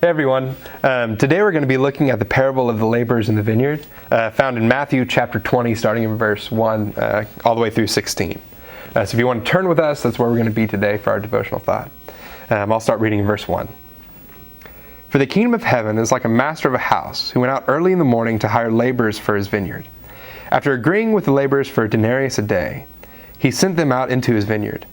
Hey everyone, today we're going to be looking at the parable of the laborers in the vineyard, found in Matthew chapter 20, starting in verse 1, all the way through 16. So if you want to turn with us, that's where we're going to be today for our devotional thought. I'll start reading in verse 1. For the kingdom of heaven is like a master of a house who went out early in the morning to hire laborers for his vineyard. After agreeing with the laborers for a denarius a day, he sent them out into his vineyard.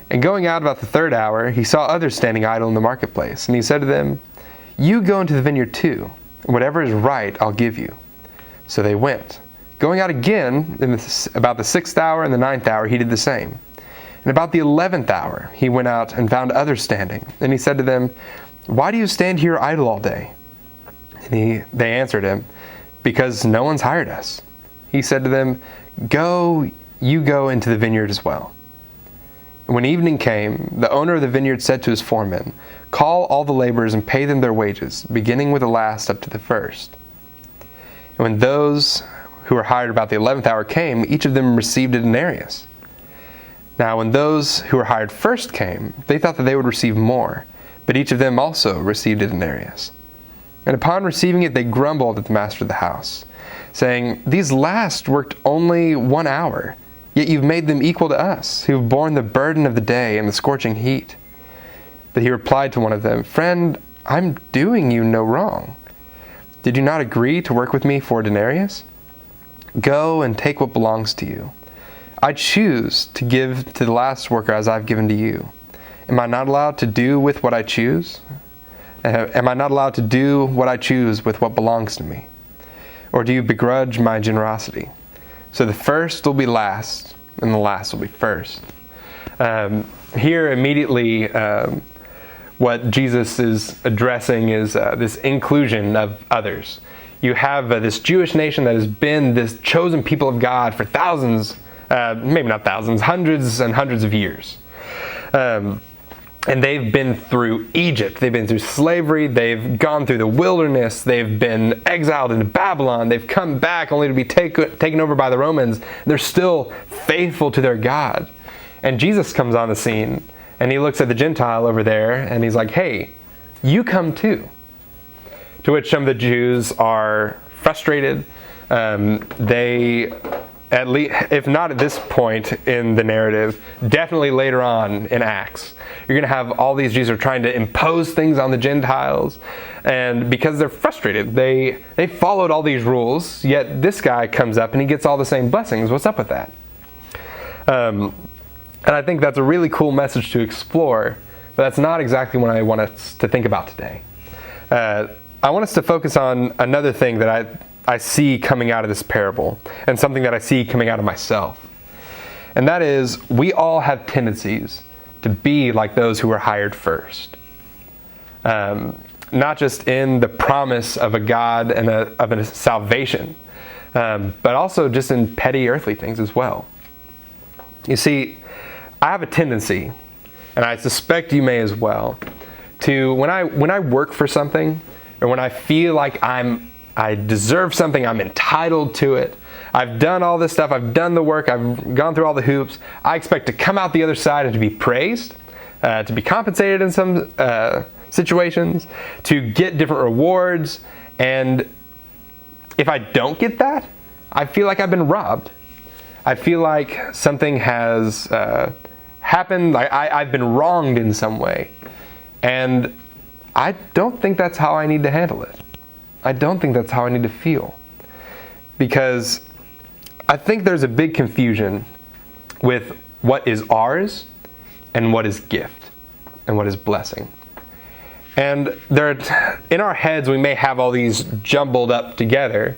And going out about the third hour, he saw others standing idle in the marketplace, and he said to them, "You go into the vineyard too, and whatever is right I'll give you." So they went. Going out again, about the 6th hour and the 9th hour, he did the same. And about the 11th hour, he went out and found others standing. And he said to them, "Why do you stand here idle all day?" And they answered him, "Because no one's hired us." He said to them, You go into the vineyard as well." And when evening came, the owner of the vineyard said to his foreman, "Call all the laborers and pay them their wages, beginning with the last up to the first." And when those who were hired about the 11th hour came, each of them received a denarius. Now when those who were hired first came, they thought that they would receive more, but each of them also received a denarius. And upon receiving it, they grumbled at the master of the house, saying, "These last worked only 1 hour, yet you've made them equal to us, who have borne the burden of the day and the scorching heat." But he replied to one of them, "Friend, I'm doing you no wrong. Did you not agree to work with me for a denarius? Go and take what belongs to you. I choose to give to the last worker as I've given to you. Am I not allowed to do with what I choose? Am I not allowed to do what I choose with what belongs to me? Or do you begrudge my generosity? So the first will be last, and the last will be first." Here immediately, what Jesus is addressing is this inclusion of others. You have this Jewish nation that has been this chosen people of God for thousands, maybe not thousands, hundreds and hundreds of years. And they've been through Egypt, they've been through slavery, they've gone through the wilderness, they've been exiled into Babylon, they've come back only to be taken over by the Romans. They're still faithful to their God. And Jesus comes on the scene, and he looks at the Gentile over there, and he's like, "Hey, you come too." To which some of the Jews are frustrated. They, at least, if not at this point in the narrative, definitely later on in Acts, you're going to have all these Jews are trying to impose things on the Gentiles, and because they're frustrated, they followed all these rules, yet this guy comes up and he gets all the same blessings. What's up with that? And I think that's a really cool message to explore, but that's not exactly what I want us to think about today. I want us to focus on another thing that I see coming out of this parable, and something that I see coming out of myself. And that is, we all have tendencies to be like those who were hired first. Not just in the promise of a God and of a salvation, but also just in petty earthly things as well. You see, I have a tendency, and I suspect you may as well, to when I work for something, or when I feel like I deserve something, I'm entitled to it, I've done all this stuff, I've done the work, I've gone through all the hoops, I expect to come out the other side and to be praised, to be compensated in some situations, to get different rewards, and if I don't get that, I feel like I've been robbed. I feel like something has happened, like I've been wronged in some way, and I don't think that's how I need to handle it. I don't think that's how I need to feel. Because I think there's a big confusion with what is ours and what is gift and what is blessing. And in our heads we may have all these jumbled up together,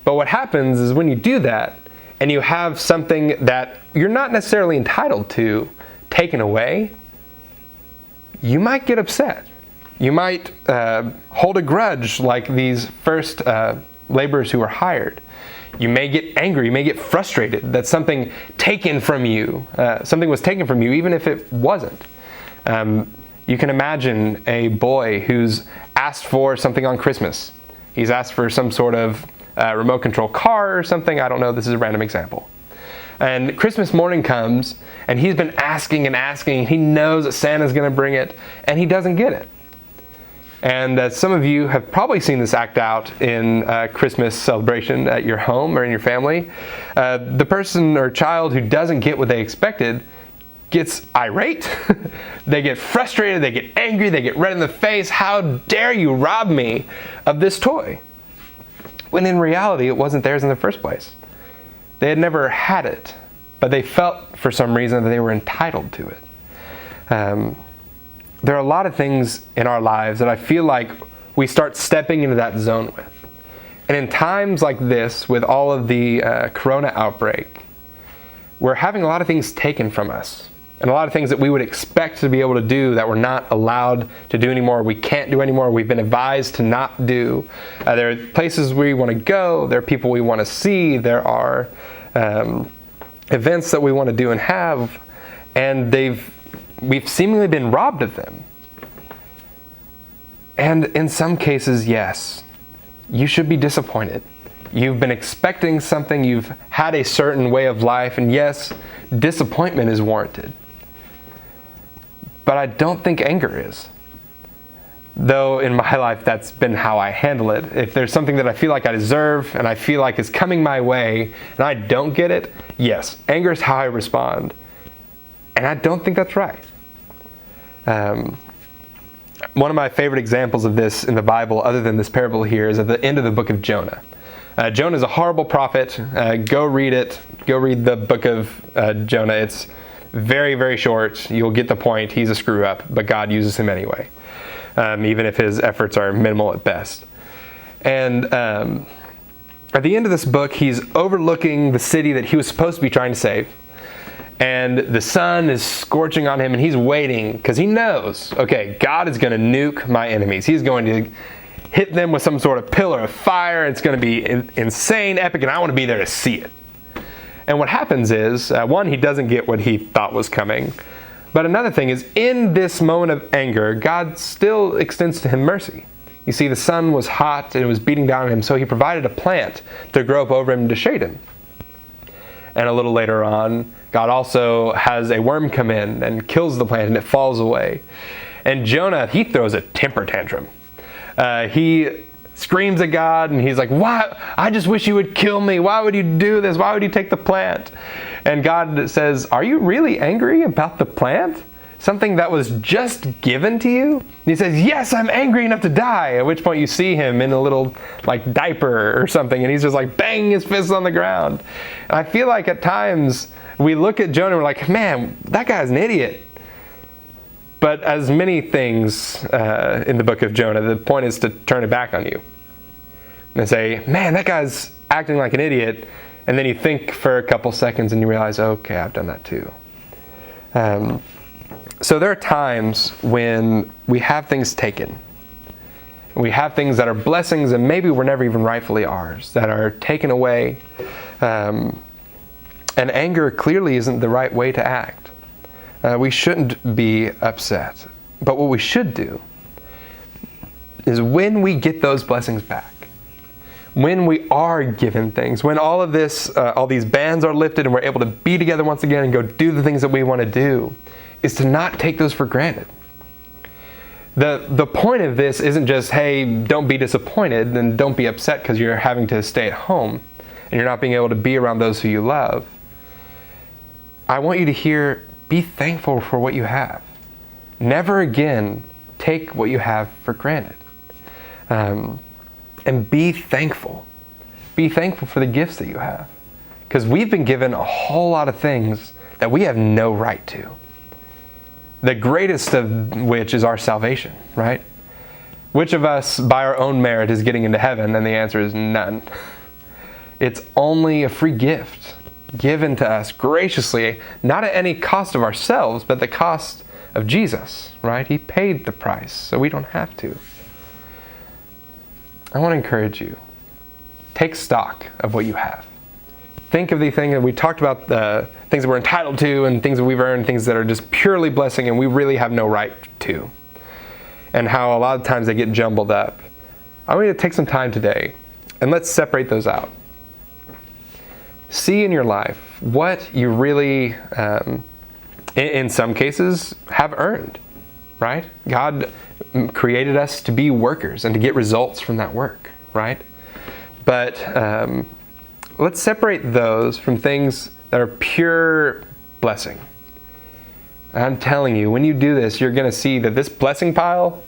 but what happens is when you do that and you have something that you're not necessarily entitled to taken away, you might get upset. You might hold a grudge like these first laborers who were hired. You may get angry, you may get frustrated that something taken from you, something was taken from you even if it wasn't. You can imagine a boy who's asked for something on Christmas. He's asked for some sort of remote control car or something, I don't know, this is a random example. And Christmas morning comes, and he's been asking and asking, he knows that Santa's going to bring it, and he doesn't get it. And some of you have probably seen this act out in Christmas celebration at your home or in your family. The person or child who doesn't get what they expected gets irate. They get frustrated, they get angry, they get red in the face. How dare you rob me of this toy? When in reality, it wasn't theirs in the first place. They had never had it, but they felt for some reason that they were entitled to it. There are a lot of things in our lives that I feel like we start stepping into that zone with. And in times like this, with all of the corona outbreak, we're having a lot of things taken from us. And a lot of things that we would expect to be able to do that we're not allowed to do anymore, we can't do anymore, we've been advised to not do. There are places we want to go, there are people we want to see, there are events that we want to do and have, and we've seemingly been robbed of them. And in some cases, yes, you should be disappointed. You've been expecting something, you've had a certain way of life, and yes, disappointment is warranted. But I don't think anger is. Though in my life, that's been how I handle it. If there's something that I feel like I deserve and I feel like is coming my way and I don't get it, yes, anger is how I respond. And I don't think that's right. One of my favorite examples of this in the Bible, other than this parable here, is at the end of the book of Jonah. Jonah is a horrible prophet. Go read it. Go read the book of Jonah. It's very, very short. You'll get the point. He's a screw-up, but God uses him anyway, even if his efforts are minimal at best. And at the end of this book, he's overlooking the city that he was supposed to be trying to save. And the sun is scorching on him, and he's waiting because he knows, okay, God is going to nuke my enemies. He's going to hit them with some sort of pillar of fire. It's going to be insane, epic, and I want to be there to see it. And what happens is, one, he doesn't get what he thought was coming. But another thing is, in this moment of anger, God still extends to him mercy. You see, the sun was hot and it was beating down on him, so he provided a plant to grow up over him to shade him. And a little later on, God also has a worm come in and kills the plant and it falls away. And Jonah, he throws a temper tantrum. He screams at God and he's like, "Why? I just wish you would kill me. Why would you do this? Why would you take the plant?" And God says, "Are you really angry about the plant? Something that was just given to you?" And he says, "Yes, I'm angry enough to die." At which point you see him in a little diaper or something, and he's just banging his fists on the ground. And I feel like at times we look at Jonah and we're like, man, that guy's an idiot. But as many things in the book of Jonah, the point is to turn it back on you. And say, man, that guy's acting like an idiot. And then you think for a couple seconds and you realize, okay, I've done that too. So there are times when we have things taken. We have things that are blessings and maybe were never even rightfully ours, that are taken away. And anger clearly isn't the right way to act. We shouldn't be upset. But what we should do is when we get those blessings back, when we are given things, when all of this, all these bans are lifted and we're able to be together once again and go do the things that we want to do, is to not take those for granted. The point of this isn't just, hey, don't be disappointed and don't be upset because you're having to stay at home and you're not being able to be around those who you love. I want you to hear, be thankful for what you have. Never again take what you have for granted. And be thankful. Be thankful for the gifts that you have. Because we've been given a whole lot of things that we have no right to. The greatest of which is our salvation, right? Which of us, by our own merit, is getting into heaven? And the answer is none. It's only a free gift given to us graciously, not at any cost of ourselves, but the cost of Jesus, right? He paid the price, so we don't have to. I want to encourage you. Take stock of what you have. Think of the thing that we talked about, the things that we're entitled to and things that we've earned, things that are just purely blessing and we really have no right to. And how a lot of times they get jumbled up. I want you to take some time today and let's separate those out. See in your life what you really, in some cases, have earned. right? God created us to be workers and to get results from that work, right? But let's separate those from things that are pure blessing. I'm telling you, when you do this, you're going to see that this blessing pile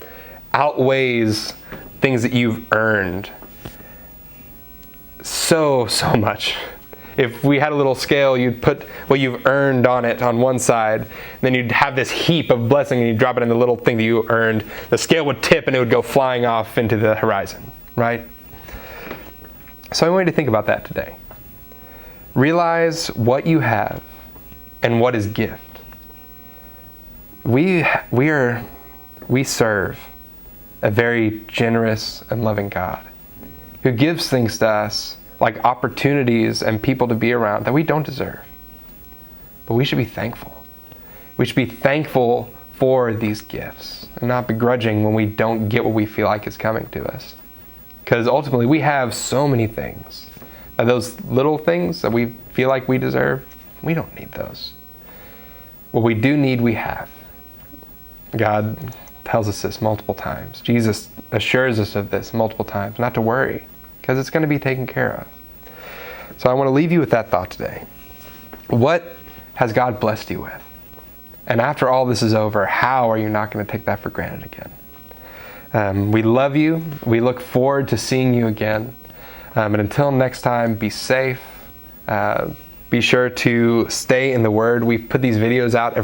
outweighs things that you've earned so much. If we had a little scale, you'd put what you've earned on it on one side, then you'd have this heap of blessing and you'd drop it in the little thing that you earned. The scale would tip and it would go flying off into the horizon, right? So I want you to think about that today. Realize what you have and what is gift. We serve a very generous and loving God who gives things to us like opportunities and people to be around that we don't deserve. But we should be thankful. We should be thankful for these gifts and not begrudging when we don't get what we feel like is coming to us. Because ultimately we have so many things. And those little things that we feel like we deserve, we don't need those. What we do need, we have. God tells us this multiple times. Jesus assures us of this multiple times, not to worry, because it's going to be taken care of. So I want to leave you with that thought today. What has God blessed you with? And after all this is over, how are you not going to take that for granted again? We love you. We look forward to seeing you again. And until next time, be safe. Be sure to stay in the Word. We put these videos out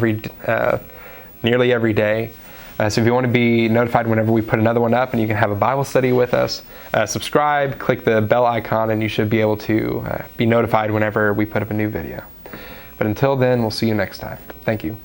nearly every day. So if you want to be notified whenever we put another one up and you can have a Bible study with us, subscribe, click the bell icon, and you should be able to be notified whenever we put up a new video. But until then, we'll see you next time. Thank you.